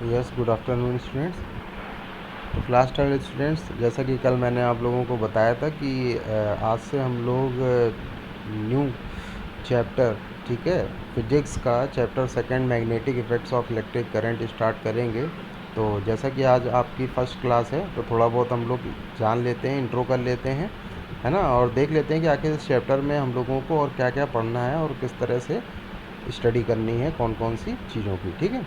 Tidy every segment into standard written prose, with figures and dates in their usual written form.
Yes, good afternoon students. तो class 12 students, जैसा कि कल मैंने आप लोगों को बताया था कि आज से हम लोग न्यू चैप्टर, ठीक है, फिजिक्स का chapter second magnetic effects of electric current start करेंगे। तो जैसा कि आज आपकी फ़र्स्ट क्लास है तो थोड़ा बहुत हम लोग जान लेते हैं, इंट्रो कर लेते हैं, है ना, और देख लेते हैं कि आखिर इस चैप्टर में हम लोगों को और क्या क्या पढ़ना है और किस तरह से स्टडी करनी है, कौन कौन सी चीज़ों की। ठीक है,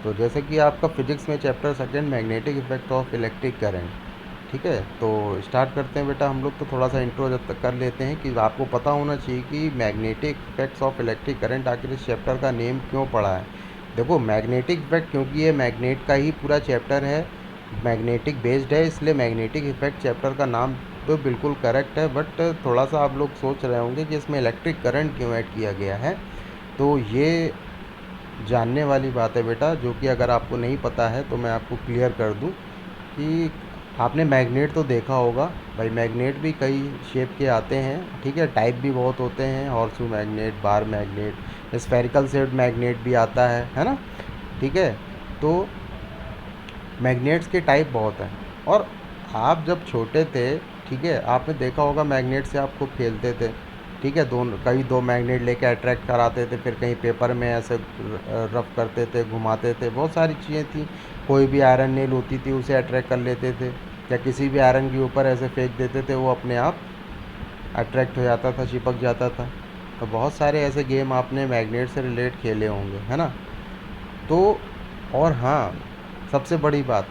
तो जैसे कि आपका फिजिक्स में chapter second magnetic effect of electric current, ठीक है, तो स्टार्ट करते हैं बेटा हम लोग। तो थोड़ा सा इंट्रो जब तक कर लेते हैं कि आपको पता होना चाहिए कि magnetic effects of electric current आखिर इस चैप्टर का नेम क्यों पड़ा है। देखो, मैग्नेटिक इफेक्ट क्योंकि ये मैग्नेट का ही पूरा चैप्टर है, मैग्नेटिक बेस्ड है, इसलिए मैग्नेटिक इफेक्ट चैप्टर का नाम तो बिल्कुल करेक्ट है। बट थोड़ा सा आप लोग सोच रहे होंगे कि इसमें इलेक्ट्रिक करंट क्यों ऐड किया गया है, तो ये जानने वाली बात है बेटा, जो कि अगर आपको नहीं पता है तो मैं आपको क्लियर कर दूं कि आपने मैग्नेट तो देखा होगा भाई। मैग्नेट भी कई शेप के आते हैं, ठीक है, टाइप भी बहुत होते हैं, horseshoe magnet, bar magnet, spherical shaped magnet भी आता है ना, ठीक है। तो मैग्नेट्स के टाइप बहुत हैं। और आप जब छोटे थे, ठीक है, आपने देखा होगा मैग्नेट से आप खूब खेलते थे, ठीक है, दो मैग्नेट लेके अट्रैक्ट कराते थे, फिर कहीं पेपर में ऐसे रफ करते थे, घुमाते थे, बहुत सारी चीज़ें थी। कोई भी आयरन नेल होती थी उसे अट्रैक्ट कर लेते थे, या किसी भी आयरन के ऊपर ऐसे फेंक देते थे, वो अपने आप अट्रैक्ट हो जाता था, चिपक जाता था। तो बहुत सारे ऐसे गेम आपने मैग्नेट से रिलेट खेले होंगे, है ना। तो और हाँ, सबसे बड़ी बात,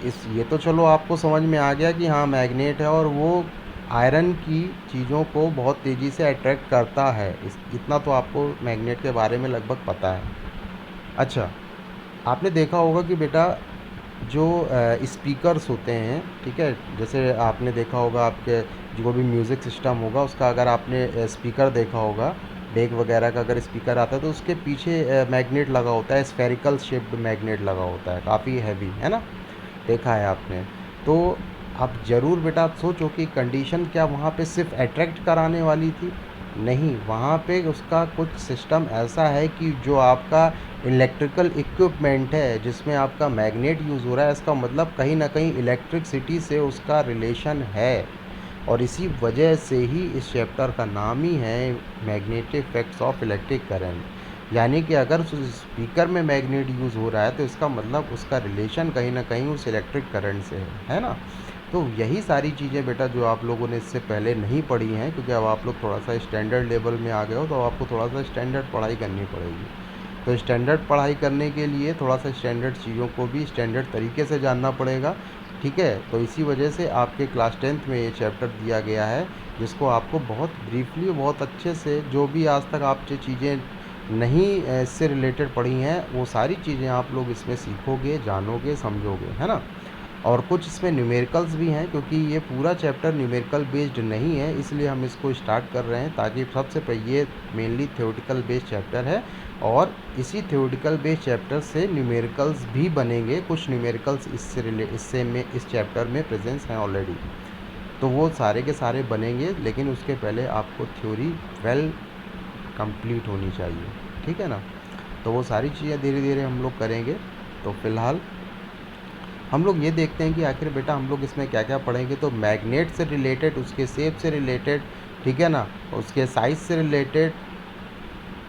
इस ये तो चलो आपको समझ में आ गया कि हाँ मैग्नेट है और वो आयरन की चीज़ों को बहुत तेज़ी से अट्रैक्ट करता है। इतना तो आपको मैग्नेट के बारे में लगभग पता है। अच्छा, आपने देखा होगा कि बेटा जो स्पीकर्स होते हैं, ठीक है, जैसे आपने देखा होगा आपके जो भी म्यूज़िक सिस्टम होगा उसका, अगर आपने स्पीकर देखा होगा, डेक वगैरह का अगर स्पीकर आता है तो उसके पीछे मैग्नेट लगा होता है, स्फेरिकल शेप्ड मैग्नेट लगा होता है, काफ़ी हैवी, है ना, देखा है आपने। तो आप ज़रूर बेटा आप सोचो कि कंडीशन क्या वहाँ पे सिर्फ अट्रैक्ट कराने वाली थी? नहीं, वहाँ पे उसका कुछ सिस्टम ऐसा है कि जो आपका इलेक्ट्रिकल इक्विपमेंट है जिसमें आपका मैग्नेट यूज़ हो रहा है, इसका मतलब कहीं ना कहीं इलेक्ट्रिसिटी से उसका रिलेशन है। और इसी वजह से ही इस चैप्टर का नाम ही है magnetic effects of electric current. यानी कि अगर उस स्पीकर में मैग्नेट यूज़ हो रहा है तो इसका मतलब उसका रिलेशन कहीं ना कहीं उस इलेक्ट्रिक करंट से है ना। तो यही सारी चीज़ें बेटा जो आप लोगों ने इससे पहले नहीं पढ़ी हैं, क्योंकि अब आप लोग थोड़ा सा स्टैंडर्ड लेवल में आ गए हो, तो आपको थोड़ा सा स्टैंडर्ड पढ़ाई करनी पड़ेगी। तो स्टैंडर्ड पढ़ाई करने के लिए थोड़ा सा स्टैंडर्ड चीज़ों को भी स्टैंडर्ड तरीके से जानना पड़ेगा, ठीक है। तो इसी वजह से आपके क्लास 10th में ये चैप्टर दिया गया है, जिसको आपको बहुत ब्रीफली, बहुत अच्छे से, जो भी आज तक आप जो चीज़ें नहीं इससे रिलेटेड पढ़ी हैं वो सारी चीज़ें आप लोग इसमें सीखोगे, जानोगे, समझोगे, है ना। और कुछ इसमें न्यूमेरिकल्स भी हैं, क्योंकि ये पूरा चैप्टर न्यूमेरिकल बेस्ड नहीं है, इसलिए हम इसको स्टार्ट कर रहे हैं, ताकि सबसे पहले ये मेनली थ्योरेटिकल बेस्ड चैप्टर है और इसी थ्योरेटिकल बेस्ड चैप्टर से न्यूमेरिकल्स भी बनेंगे। कुछ न्यूमेरिकल्स इस चैप्टर में प्रेजेंस हैं ऑलरेडी, तो वो सारे के सारे बनेंगे, लेकिन उसके पहले आपको थ्योरी वेल कंप्लीट होनी चाहिए, ठीक है ना। तो वो सारी चीज़ें धीरे धीरे हम लोग करेंगे। तो फिलहाल हम लोग ये देखते हैं कि आखिर बेटा हम लोग इसमें क्या क्या पढ़ेंगे। तो मैग्नेट से रिलेटेड, उसके शेप से रिलेटेड, ठीक है ना, उसके साइज़ से रिलेटेड,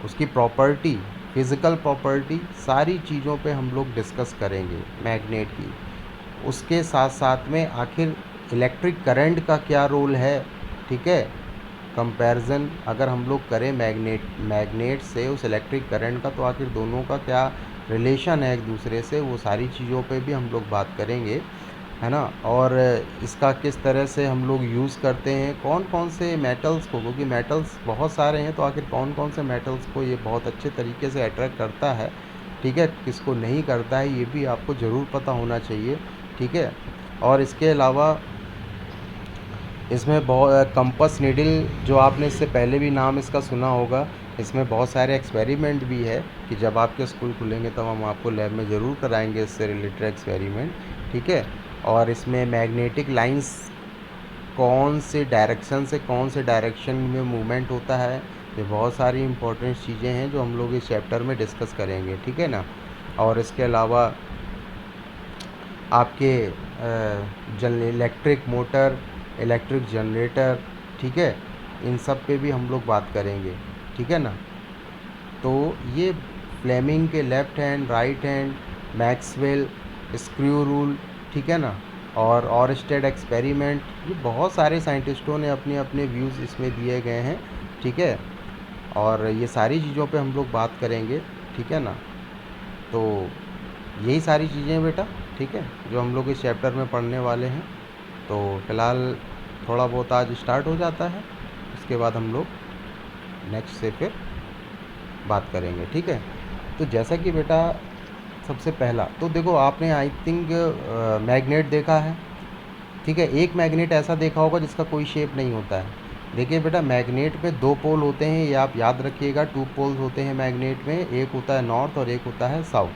उसकी प्रॉपर्टी, फिज़िकल प्रॉपर्टी, सारी चीज़ों पे हम लोग डिस्कस करेंगे मैग्नेट की। उसके साथ साथ में आखिर इलेक्ट्रिक करंट का क्या रोल है, ठीक है, कंपैरिजन अगर हम लोग करें मैग्नेट से उस इलेक्ट्रिक करंट का, तो आखिर दोनों का क्या रिलेशन है एक दूसरे से, वो सारी चीज़ों पे भी हम लोग बात करेंगे, है ना। और इसका किस तरह से हम लोग यूज़ करते हैं, कौन कौन से मेटल्स को, क्योंकि मेटल्स बहुत सारे हैं, तो आखिर कौन कौन से मेटल्स को ये बहुत अच्छे तरीके से अट्रैक्ट करता है, ठीक है, किसको नहीं करता है, ये भी आपको ज़रूर पता होना चाहिए, ठीक है। और इसके अलावा इसमें बहुत कंपस नीडल, जो आपने इससे पहले भी नाम इसका सुना होगा, इसमें बहुत सारे एक्सपेरिमेंट भी है कि जब आपके स्कूल खुलेंगे तब हम आपको लैब में ज़रूर कराएंगे इससे रिलेटेड एक्सपेरिमेंट, ठीक है। और इसमें मैग्नेटिक लाइंस कौन से डायरेक्शन से कौन से डायरेक्शन में मूवमेंट होता है, ये बहुत सारी इंपॉर्टेंट चीज़ें हैं जो हम लोग इस चैप्टर में डिस्कस करेंगे, ठीक है ना। और इसके अलावा आपके इलेक्ट्रिक मोटर, इलेक्ट्रिक जनरेटर, ठीक है, इन सब पे भी हम लोग बात करेंगे, ठीक है ना। तो ये फ्लेमिंग के left hand, right hand, Maxwell, screw rule, ठीक है ना, और ऑरस्टेड एक्सपेरिमेंट, ये बहुत सारे साइंटिस्टों ने अपने अपने व्यूज़ इसमें दिए गए हैं, ठीक है। और ये सारी चीज़ों पे हम लोग बात करेंगे, ठीक है ना। तो यही सारी चीज़ें हैं बेटा, ठीक है, जो हम लोग इस चैप्टर में पढ़ने वाले हैं। तो फ़िलहाल थोड़ा बहुत आज स्टार्ट हो जाता है, उसके बाद हम लोग नेक्स्ट से फिर बात करेंगे, ठीक है। तो जैसा कि बेटा सबसे पहला तो देखो, आपने आई थिंक मैग्नेट देखा है, ठीक है। एक मैग्नेट ऐसा देखा होगा जिसका कोई शेप नहीं होता है। देखिए बेटा, मैग्नेट में दो पोल होते हैं, ये आप याद रखिएगा, टू पोल्स होते हैं मैग्नेट में, एक होता है नॉर्थ और एक होता है साउथ,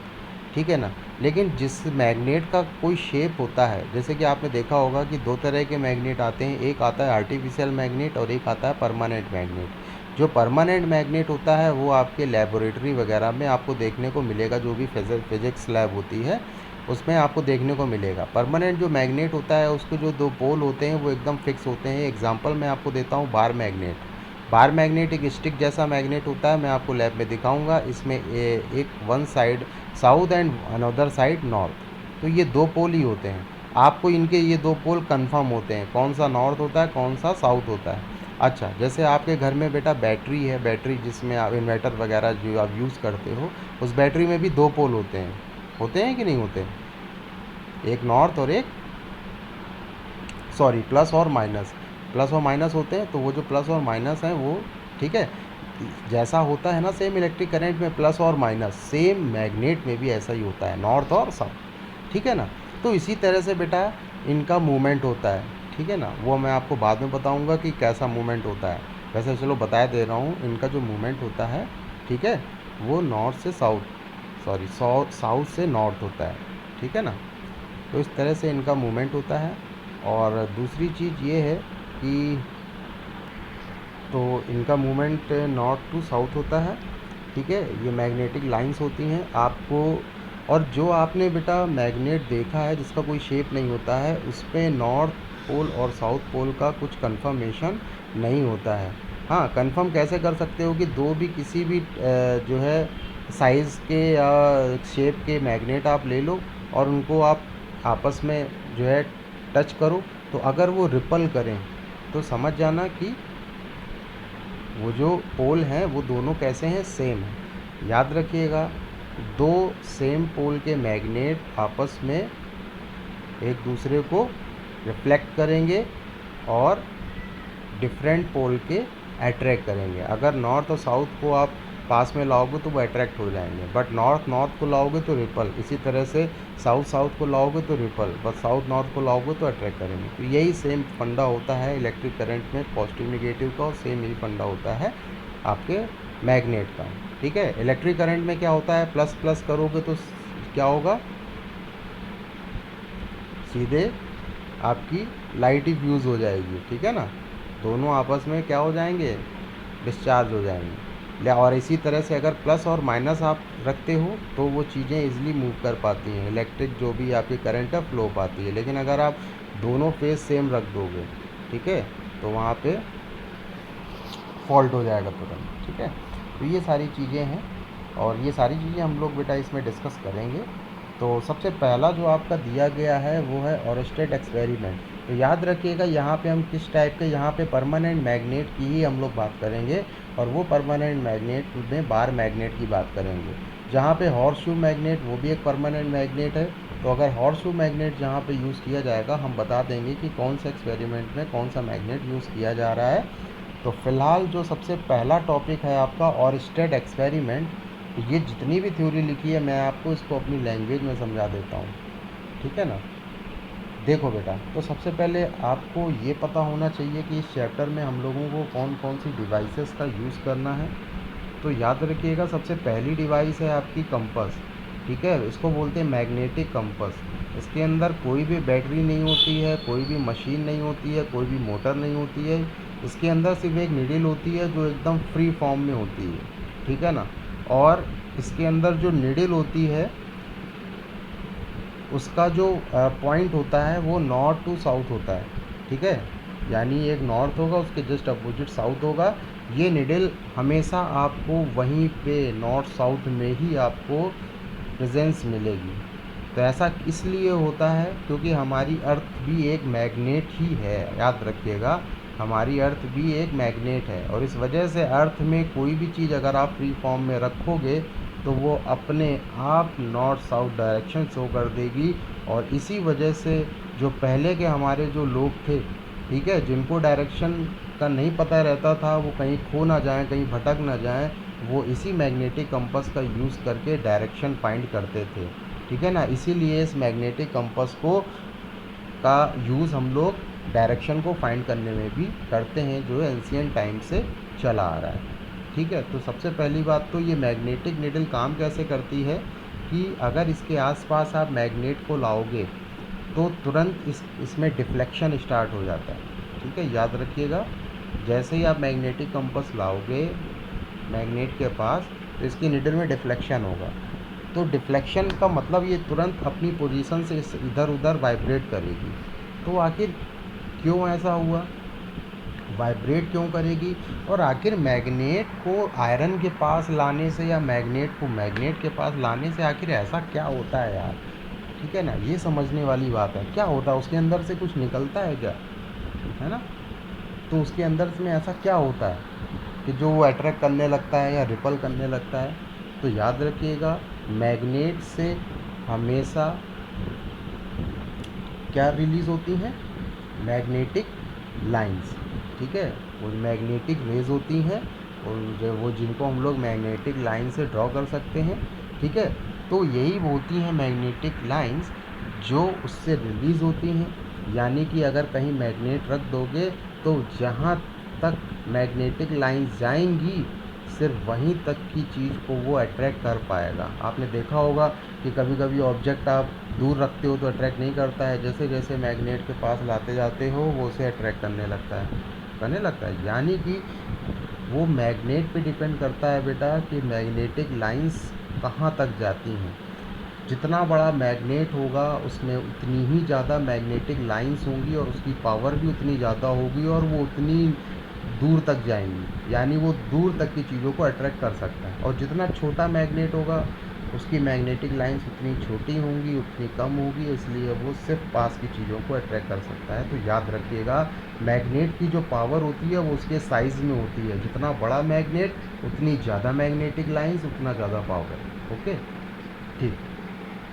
ठीक है ना। लेकिन जिस मैग्नेट का कोई शेप होता है, जैसे कि आपने देखा होगा कि दो तरह के मैग्नेट आते हैं, एक आता है आर्टिफिशियल मैग्नेट और एक आता है परमानेंट मैग्नेट। जो परमानेंट मैग्नेट होता है वो आपके लेबोरेटरी वगैरह में आपको देखने को मिलेगा, जो भी फिज़िक्स लैब होती है उसमें आपको देखने को मिलेगा। परमानेंट जो मैग्नेट होता है उसके जो दो पोल होते हैं वो एकदम फिक्स होते हैं। एग्जांपल मैं आपको देता हूँ बार मैग्नेट। बार मैग्नेट एक स्टिक जैसा मैग्नेट होता है, मैं आपको लैब में दिखाऊंगा। इसमें एक one side south and another side north, तो ये दो पोल ही होते हैं। आपको इनके ये दो पोल कंफर्म होते हैं, कौन सा नॉर्थ होता है कौन सा साउथ होता है। अच्छा, जैसे आपके घर में बेटा बैटरी है, बैटरी जिसमें आप इन्वर्टर वगैरह जो आप यूज़ करते हो, उस बैटरी में भी दो पोल होते हैं कि नहीं होते, एक नॉर्थ और एक सॉरी प्लस और माइनस होते हैं। तो वो जो प्लस और माइनस हैं वो, ठीक है, जैसा होता है ना सेम इलेक्ट्रिक करंट में प्लस और माइनस, सेम मैग्नेट में भी ऐसा ही होता है, नॉर्थ और साउथ, ठीक है ना। तो इसी तरह से बेटा इनका मूवमेंट होता है, ठीक है ना। वो मैं आपको बाद में बताऊंगा कि कैसा मूवमेंट होता है। वैसे चलो बता दे रहा हूँ, इनका जो मूवमेंट होता है, ठीक है, वो नॉर्थ से साउथ से नॉर्थ होता है, ठीक है ना। तो इस तरह से इनका मूवमेंट होता है। और दूसरी चीज़ ये है कि तो इनका मूवमेंट नॉर्थ टू साउथ होता है, ठीक है। ये मैग्नेटिक लाइंस होती हैं आपको। और जो आपने बेटा मैग्नेट देखा है जिसका कोई शेप नहीं होता है, उस पर नॉर्थ पोल और साउथ पोल का कुछ कंफर्मेशन नहीं होता है। हाँ, कंफर्म कैसे कर सकते हो कि दो भी किसी भी जो है साइज़ के या शेप के मैग्नेट आप ले लो और उनको आप आपस में जो है टच करो, तो अगर वो रिपल करें तो समझ जाना कि वो जो पोल हैं वो दोनों कैसे हैं, सेम है। याद रखिएगा, दो सेम पोल के मैग्नेट आपस में एक दूसरे को रिफ्लेक्ट करेंगे और डिफरेंट पोल के अट्रैक्ट करेंगे। अगर नॉर्थ और साउथ को आप पास में लाओगे तो वो अट्रैक्ट हो जाएंगे, बट नॉर्थ को लाओगे तो रिपल। इसी तरह से साउथ को लाओगे तो रिपल, बट साउथ नॉर्थ को लाओगे तो अट्रैक्ट करेंगे। तो यही सेम फंडा होता है इलेक्ट्रिक करंट में, पॉजिटिव नेगेटिव का, और सेम यही फंडा होता है आपके मैग्नेट का, ठीक है। इलेक्ट्रिक करंट में क्या होता है, प्लस प्लस करोगे तो क्या होगा, सीधे आपकी लाइट ही फ्यूज़ हो जाएगी, ठीक है ना। दोनों आपस में क्या हो जाएंगे, डिस्चार्ज हो जाएंगे। और इसी तरह से अगर प्लस और माइनस आप रखते हो तो वो चीज़ें इजीली मूव कर पाती हैं, इलेक्ट्रिक जो भी आपकी करंट है फ्लो पाती है। लेकिन अगर आप दोनों फेस सेम रख दोगे, ठीक है, तो वहाँ पे फॉल्ट हो जाएगा तुरंत, ठीक है। तो ये सारी चीज़ें हैं और ये सारी चीज़ें हम लोग बेटा इसमें डिस्कस करेंगे। तो सबसे पहला जो आपका दिया गया है वो है ऑरस्टेड एक्सपेरिमेंट। तो याद रखिएगा, यहाँ पे हम किस टाइप के, यहाँ पे परमानेंट मैग्नेट की ही हम लोग बात करेंगे, और वो परमानेंट मैग्नेट में बार मैग्नेट की बात करेंगे। जहाँ पे हॉर्स शू मैग्नेट, वो भी एक परमानेंट मैग्नेट है। तो अगर हॉर्स शू मैग्नेट जहाँ पे यूज़ किया जाएगा, हम बता देंगे कि कौन सा एक्सपेरिमेंट में कौन सा मैग्नेट यूज़ किया जा रहा है। तो फ़िलहाल जो सबसे पहला टॉपिक है आपका ऑरस्टेड एक्सपेरिमेंट, ये जितनी भी थ्योरी लिखी है मैं आपको इसको अपनी लैंग्वेज में समझा देता हूँ, ठीक है ना। देखो बेटा, तो सबसे पहले आपको ये पता होना चाहिए कि इस चैप्टर में हम लोगों को कौन कौन सी डिवाइसेस का यूज़ करना है। तो याद रखिएगा, सबसे पहली डिवाइस है आपकी कंपास, ठीक है। इसको बोलते हैं मैग्नेटिक कंपास। इसके अंदर कोई भी बैटरी नहीं होती है, कोई भी मशीन नहीं होती है, कोई भी मोटर नहीं होती है। इसके अंदर सिर्फ एक नीडल होती है जो एकदम फ्री फॉर्म में होती है, ठीक है ना। और इसके अंदर जो नीडल होती है उसका जो पॉइंट होता है वो नॉर्थ टू साउथ होता है, ठीक है। यानी एक नॉर्थ होगा, उसके जस्ट अपोजिट साउथ होगा। ये निडल हमेशा आपको वहीं पे नॉर्थ साउथ में ही आपको प्रेजेंस मिलेगी। तो ऐसा इसलिए होता है क्योंकि हमारी अर्थ भी एक मैग्नेट ही है, याद रखिएगा, हमारी अर्थ भी एक मैग्नेट है। और इस वजह से अर्थ में कोई भी चीज़ अगर आप फ्री फॉर्म में रखोगे तो वो अपने आप नॉर्थ साउथ डायरेक्शन शो कर देगी। और इसी वजह से जो पहले के हमारे जो लोग थे, ठीक है, जिनको डायरेक्शन का नहीं पता रहता था, वो कहीं खो ना जाएं, कहीं भटक ना जाएं, वो इसी मैग्नेटिक कंपास का यूज़ करके डायरेक्शन फाइंड करते थे, ठीक है ना। इसीलिए इस मैग्नेटिक कंपास को का यूज़ हम लोग डायरेक्शन को फाइंड करने में भी करते हैं, जो एंशियंट टाइम से चला आ रहा है, ठीक है। तो सबसे पहली बात तो ये मैग्नेटिक निडल काम कैसे करती है कि अगर इसके आसपास आप मैग्नेट को लाओगे तो तुरंत इसमें डिफ्लेक्शन स्टार्ट हो जाता है, ठीक है, याद रखिएगा। जैसे ही आप मैग्नेटिक कंपास लाओगे मैग्नेट के पास तो इसकी निडल में डिफ्लेक्शन होगा। तो डिफ्लेक्शन का मतलब ये तुरंत अपनी पोजीशन से इधर उधर वाइब्रेट करेगी। तो आखिर क्यों ऐसा हुआ, वाइब्रेट क्यों करेगी, और आखिर मैग्नेट को आयरन के पास लाने से या मैग्नेट को मैग्नेट के पास लाने से आखिर ऐसा क्या होता है यार, ठीक है ना। ये समझने वाली बात है, क्या होता है उसके अंदर से कुछ निकलता है क्या, है ना। तो उसके अंदर में ऐसा क्या होता है कि जो वो अट्रैक्ट करने लगता है या रिपल करने लगता है। तो याद रखिएगा, मैग्नेट से हमेशा क्या रिलीज़ होती हैं, मैग्नेटिक लाइंस, ठीक है, वो मैग्नेटिक रेज होती हैं, और जो वो जिनको हम लोग मैग्नेटिक लाइन से ड्रॉ कर सकते हैं, ठीक है। तो यही होती हैं मैग्नेटिक लाइंस जो उससे रिलीज़ होती हैं। यानी कि अगर कहीं मैग्नेट रख दोगे तो जहाँ तक मैग्नेटिक लाइंस जाएंगी सिर्फ वहीं तक की चीज़ को वो अट्रैक्ट कर पाएगा। आपने देखा होगा कि कभी कभी ऑब्जेक्ट आप दूर रखते हो तो अट्रैक्ट नहीं करता है, जैसे जैसे मैग्नेट के पास लाते जाते हो वो उसे अट्रैक्ट करने लगता है। यानी कि वो मैग्नेट पे डिपेंड करता है बेटा कि मैग्नेटिक लाइंस कहाँ तक जाती हैं। जितना बड़ा मैग्नेट होगा उसमें उतनी ही ज़्यादा मैग्नेटिक लाइंस होंगी और उसकी पावर भी उतनी ज़्यादा होगी और वो उतनी दूर तक जाएंगी, यानी वो दूर तक की चीज़ों को अट्रैक्ट कर सकता है। और जितना छोटा मैग्नेट होगा उसकी मैग्नेटिक लाइंस उतनी छोटी होंगी, उतनी कम होगी, इसलिए वो सिर्फ पास की चीज़ों को अट्रैक्ट कर सकता है। तो याद रखिएगा, मैग्नेट की जो पावर होती है वो उसके साइज़ में होती है, जितना बड़ा मैग्नेट उतनी ज़्यादा मैग्नेटिक लाइंस, उतना ज़्यादा पावर। ओके, ठीक।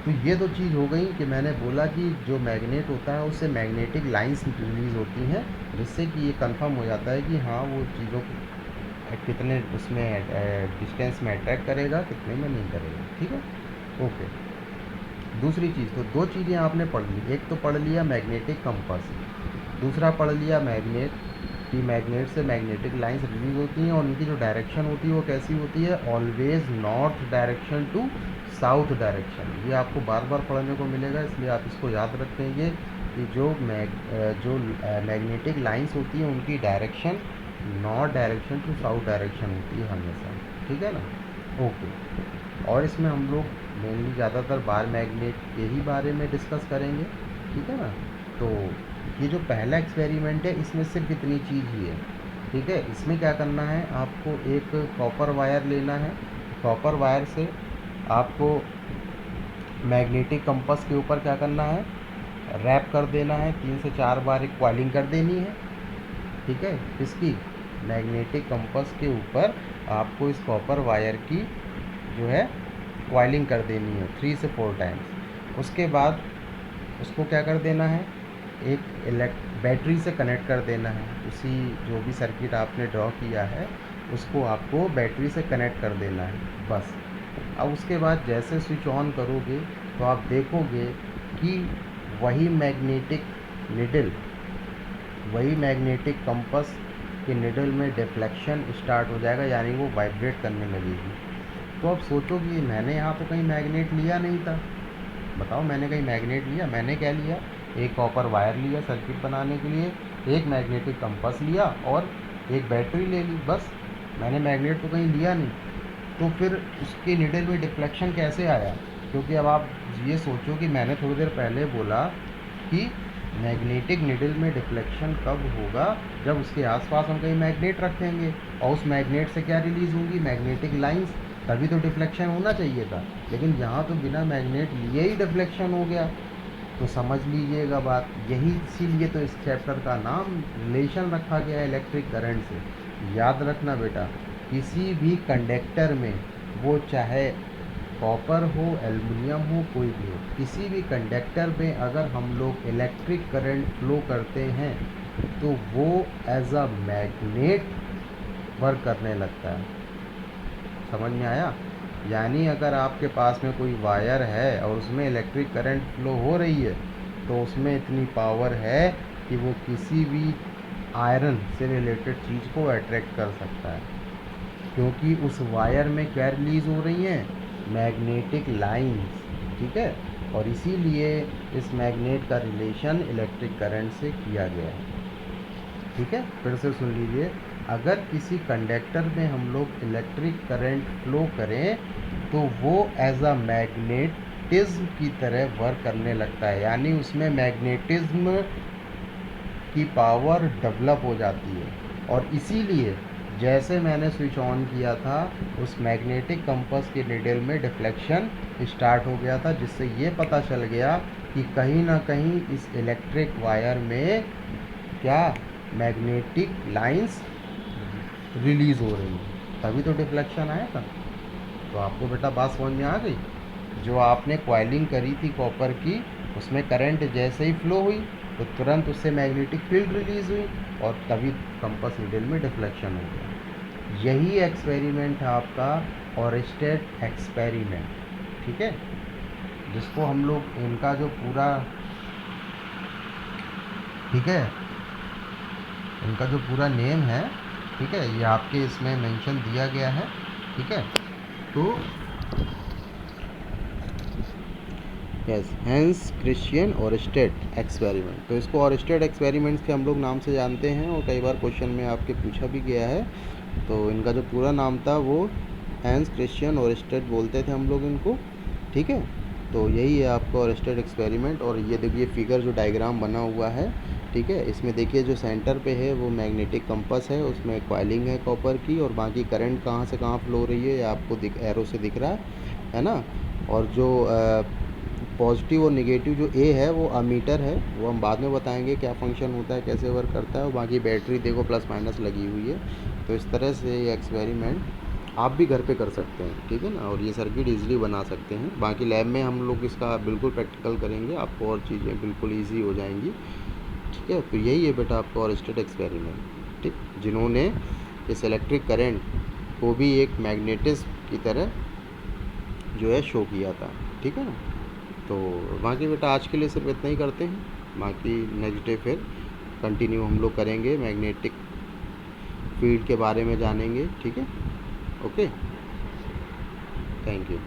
तो ये तो चीज़ हो गई कि मैंने बोला कि जो मैग्नेट होता है उससे मैग्नेटिक लाइंस रिलीज़ होती हैं, जिससे कि ये कंफर्म हो जाता है कि हाँ वो चीज़ों को कितने उसमें डिस्टेंस में अट्रैक्ट करेगा, कितने में नहीं करेगा, ठीक है। ओके, दूसरी चीज़, तो दो चीज़ें आपने पढ़ ली, एक तो पढ़ लिया मैग्नेटिक कंपास, दूसरा पढ़ लिया मैग्नेट कि मैग्नेट से मैग्नेटिक लाइंस रिलीज होती हैं और उनकी जो डायरेक्शन होती है वो कैसी होती है, always north direction to south direction. ये आपको बार बार पढ़ने को मिलेगा, इसलिए आप इसको याद रखेंगे कि जो मैग्नेटिक लाइंस होती हैं उनकी direction north direction to south direction होती है हमेशा, ठीक है ना। ओके, और इसमें हम लोग मेनली ज़्यादातर बार मैग्नेट के ही बारे में डिस्कस करेंगे, ठीक है ना। तो ये जो पहला एक्सपेरिमेंट है इसमें सिर्फ इतनी चीज़ ही है, ठीक है। इसमें क्या करना है, आपको एक कॉपर वायर लेना है, कॉपर वायर से आपको मैग्नेटिक कंपास के ऊपर क्या करना है, रैप कर देना है, 3 से 4 बार एक कॉइलिंग कर देनी है, ठीक है। इसकी मैग्नेटिक कंपास के ऊपर आपको इस कॉपर वायर की जो है कॉइलिंग कर देनी है 3 से 4 टाइम्स। उसके बाद उसको क्या कर देना है, एक बैटरी से कनेक्ट कर देना है, उसी जो भी सर्किट आपने ड्रॉ किया है उसको आपको बैटरी से कनेक्ट कर देना है, बस। अब उसके बाद जैसे स्विच ऑन करोगे तो आप देखोगे कि वही मैग्नेटिक निडल, वही मैग्नेटिक कंपास के निडल में डिफ्लेक्शन स्टार्ट हो जाएगा, यानी वो वाइब्रेट करने लगेगी। तो अब सोचो कि मैंने यहाँ तो कहीं मैग्नेट लिया नहीं था, बताओ मैंने कहीं मैग्नेट लिया, मैंने क्या लिया, एक कॉपर वायर लिया सर्किट बनाने के लिए, एक मैग्नेटिक कंपास लिया और एक बैटरी ले ली, बस। मैंने मैग्नेट तो कहीं लिया नहीं। तो फिर उसके निडल में डिफ्लेक्शन कैसे आया, क्योंकि अब आप ये सोचो कि मैंने थोड़ी देर पहले बोला कि मैग्नेटिक निडल में डिफ्लेक्शन कब होगा, जब उसके आसपास हम कहीं मैग्नेट रखेंगे और उस मैग्नेट से क्या रिलीज़ होंगी, मैग्नेटिक लाइंस, तभी तो डिफ्लेक्शन होना चाहिए था। लेकिन यहाँ तो बिना मैग्नेट लिए ही डिफ्लेक्शन हो गया। तो समझ लीजिएगा बात, यही इसीलिए तो इस चैप्टर का नाम रिलेशन रखा गया है इलेक्ट्रिक करंट से। याद रखना बेटा, किसी भी कंडक्टर में, वो चाहे कॉपर हो, एल्युमिनियम हो, कोई भी हो, किसी भी कंडक्टर में अगर हम लोग इलेक्ट्रिक करंट फ्लो करते हैं तो वो एज अ मैग्नेट वर्क करने लगता है। समझ में आया? यानी अगर आपके पास में कोई वायर है और उसमें इलेक्ट्रिक करंट फ्लो हो रही है तो उसमें इतनी पावर है कि वो किसी भी आयरन से रिलेटेड चीज़ को अट्रैक्ट कर सकता है, क्योंकि उस वायर में क्या रिलीज़ हो रही हैं, मैग्नेटिक लाइंस। ठीक है, और इसीलिए इस मैग्नेट का रिलेशन इलेक्ट्रिक करंट से किया गया है। ठीक है, फिर से सुन लीजिए, अगर किसी कंडक्टर में हम लोग इलेक्ट्रिक करंट फ्लो करें तो वो एज अ मैग्नेटिज्म की तरह वर्क करने लगता है, यानी उसमें मैग्नेटिज्म की पावर डेवलप हो जाती है। और इसीलिए जैसे मैंने स्विच ऑन किया था, उस मैग्नेटिक कंपास के निडल में डिफ्लेक्शन स्टार्ट हो गया था, जिससे ये पता चल गया कि कहीं ना कहीं इस इलेक्ट्रिक वायर में क्या मैग्नेटिक लाइंस रिलीज़ हो रही हैं, तभी तो डिफ्लेक्शन आया था। तो आपको बेटा बात समझ में आ गई? जो आपने कॉइलिंग करी थी कॉपर की, उसमें करंट जैसे ही फ्लो हुई तो तुरंत उससे मैग्नेटिक फील्ड रिलीज़ हुई और तभी कंपास निडल में डिफ्लेक्शन हो गया। यही एक्सपेरिमेंट है आपका ऑरेस्टेड एक्सपेरिमेंट। ठीक है, जिसको हम लोग इनका जो पूरा, ठीक है, इनका जो पूरा नेम है, ठीक है, ये आपके इसमें मेंशन दिया गया है। ठीक है, तो यस, हैंस क्रिश्चियन ऑरेस्टेड एक्सपेरिमेंट। तो इसको ऑरेस्टेड एक्सपेरिमेंट्स के हम लोग नाम से जानते हैं और कई बार क्वेश्चन में आपके पूछा भी गया है। तो इनका जो पूरा नाम था वो हैंस क्रिश्चियन ऑरेस्टेड बोलते थे हम लोग इनको। ठीक है, तो यही है आपका ऑरेस्टेड एक्सपेरिमेंट। और ये देखिए फिगर जो डायग्राम बना हुआ है, ठीक है, इसमें देखिए जो सेंटर पे है वो मैग्नेटिक कंपास है, उसमें कॉइलिंग है कॉपर की, और बाकी करंट कहाँ से कहाँ फ्लो हो रही है ये आपको एरो से दिख रहा है ना। और जो पॉजिटिव और नेगेटिव जो ए है वो अमीटर है, वो हम बाद में बताएंगे क्या फंक्शन होता है, कैसे वर्क करता है। और बाकी बैटरी देखो प्लस माइनस लगी हुई है। तो इस तरह से ये एक्सपेरिमेंट आप भी घर पे कर सकते हैं, ठीक है ना, और ये सर्किट इजीली बना सकते हैं। बाकी लैब में हम लोग इसका बिल्कुल प्रैक्टिकल करेंगे, आपको और चीज़ें बिल्कुल ईजी हो जाएंगी। ठीक है, तो यही है बेटा आपका ऑरेस्टेड एक्सपेरिमेंट, ठीक, जिन्होंने इस इलेक्ट्रिक करंट को भी एक मैग्नेटिज्म की तरह जो है शो किया था। ठीक है ना, तो बाकी बेटा आज के लिए सिर्फ इतना ही करते हैं, बाकी नेक्स्ट डे फिर कंटिन्यू हम लोग करेंगे, मैग्नेटिक फील्ड के बारे में जानेंगे। ठीक है, ओके, थैंक यू।